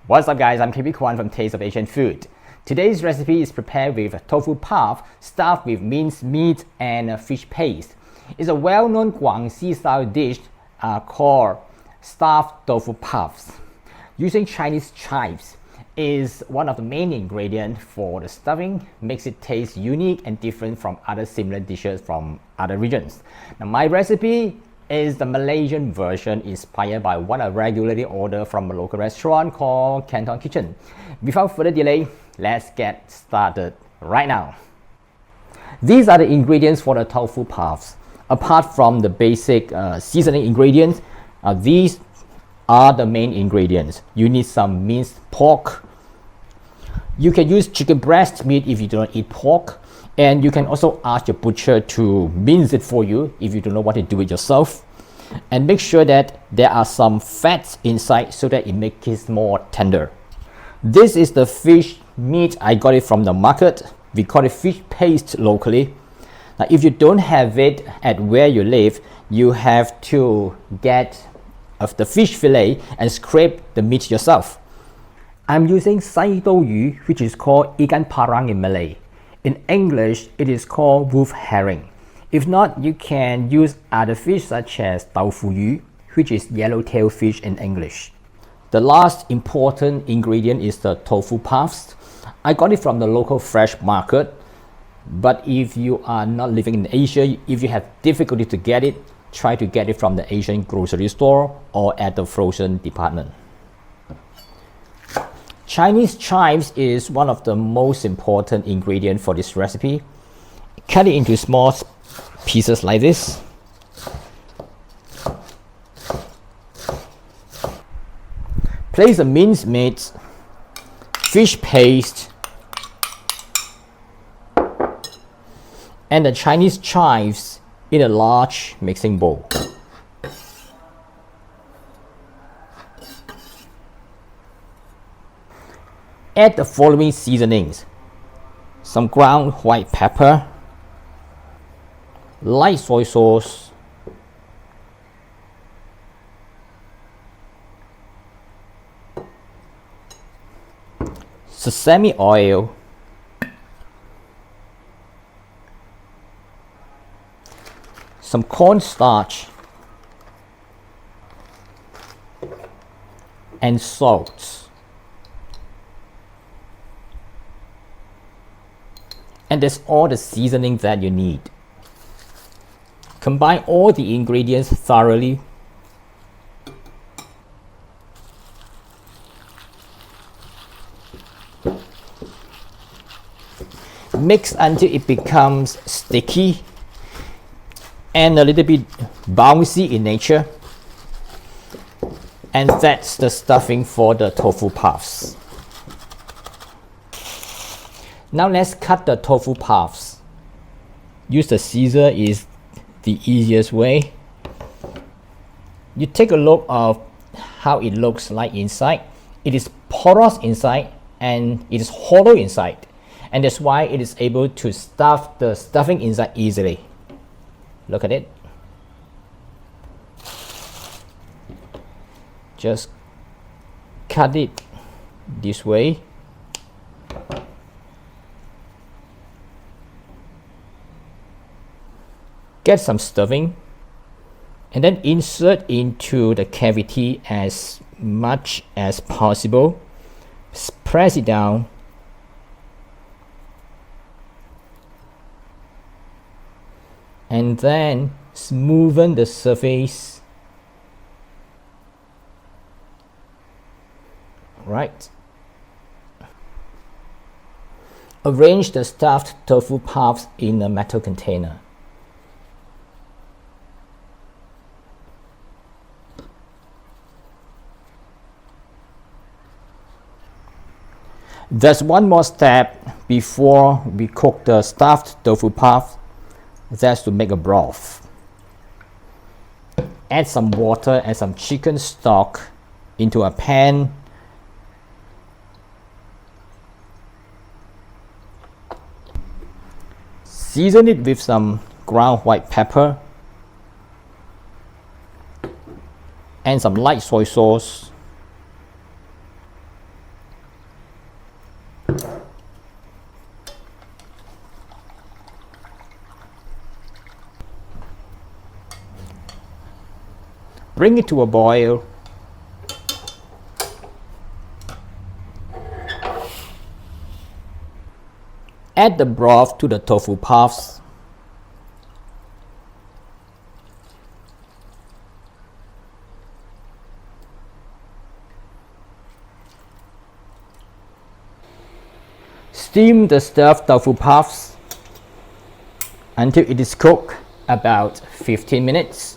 What's up guys, I'm KB Kwan from Taste of Asian Food. Today's recipe is prepared with a tofu puff stuffed with minced meat and a fish paste. It's a well-known Guangxi style dish called stuffed tofu puffs. Using Chinese chives is one of the main ingredients for the stuffing, makes it taste unique and different from other similar dishes from other regions. Now my recipe is the Malaysian version inspired by what I regularly order from a local restaurant called Canton Kitchen. Without further delay, let's get started right now. These are the ingredients for the tofu puffs. Apart from the basic seasoning ingredients, these are the main ingredients. You need some minced pork. You can use chicken breast meat if you don't eat pork. And you can also ask your butcher to mince it for you if you don't know what to do it yourself. And make sure that there are some fats inside so that it makes it more tender. This is the fish meat. I got it from the market. We call it fish paste locally. Now if you don't have it at where you live, you have to get the fish fillet and scrape the meat yourself. I'm using sai dou yu, which is called ikan parang in Malay. In English, it is called wolf herring. If not, you can use other fish such as tofu yu, which is yellowtail fish in English. The last important ingredient is the tofu puffs. I got it from the local fresh market, but if you are not living in Asia, if you have difficulty to get it, try to get it from the Asian grocery store or at the frozen department. Chinese chives is one of the most important ingredients for this recipe. Cut it into small pieces like this. Place the minced meat, fish paste, and the Chinese chives in a large mixing bowl. Add the following seasonings: some ground white pepper, light soy sauce, sesame oil, some cornstarch, and salt. And that's all the seasoning that you need. Combine all the ingredients thoroughly. Mix until it becomes sticky and a little bit bouncy in nature. And that's the stuffing for the tofu puffs. Now let's cut the tofu puffs. Use the scissor is the easiest way. You take a look of how it looks like inside. It is porous inside and it is hollow inside, and that's why it is able to stuff the stuffing inside easily. Look at it. Just cut it this way. Get some stuffing and then insert into the cavity as much as possible. Press it down and then smoothen the surface. Right. Arrange the stuffed tofu puffs in a metal container. There's one more step before we cook the stuffed tofu puff. That's to make a broth. Add some water and some chicken stock into a pan. Season it with some ground white pepper and some light soy sauce. Bring it to a boil. Add the broth to the tofu puffs. Steam the stuffed tofu puffs until it is cooked about 15 minutes.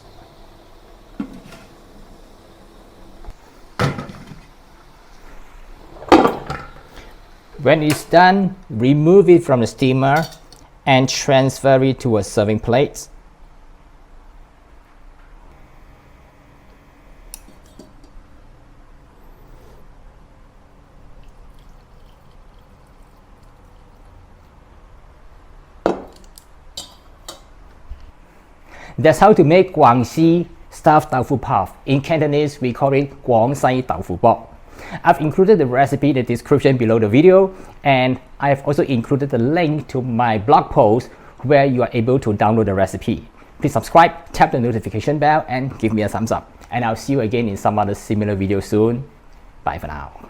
When it's done, remove it from the steamer and transfer it to a serving plate. That's how to make Guangxi stuffed tofu puff. In Cantonese, we call it Guangxi tofu bop. I've included the recipe in the description below the video, and I've also included the link to my blog post where you are able to download the recipe. Please subscribe, tap the notification bell, and give me a thumbs up. And I'll see you again in some other similar video soon. Bye for now.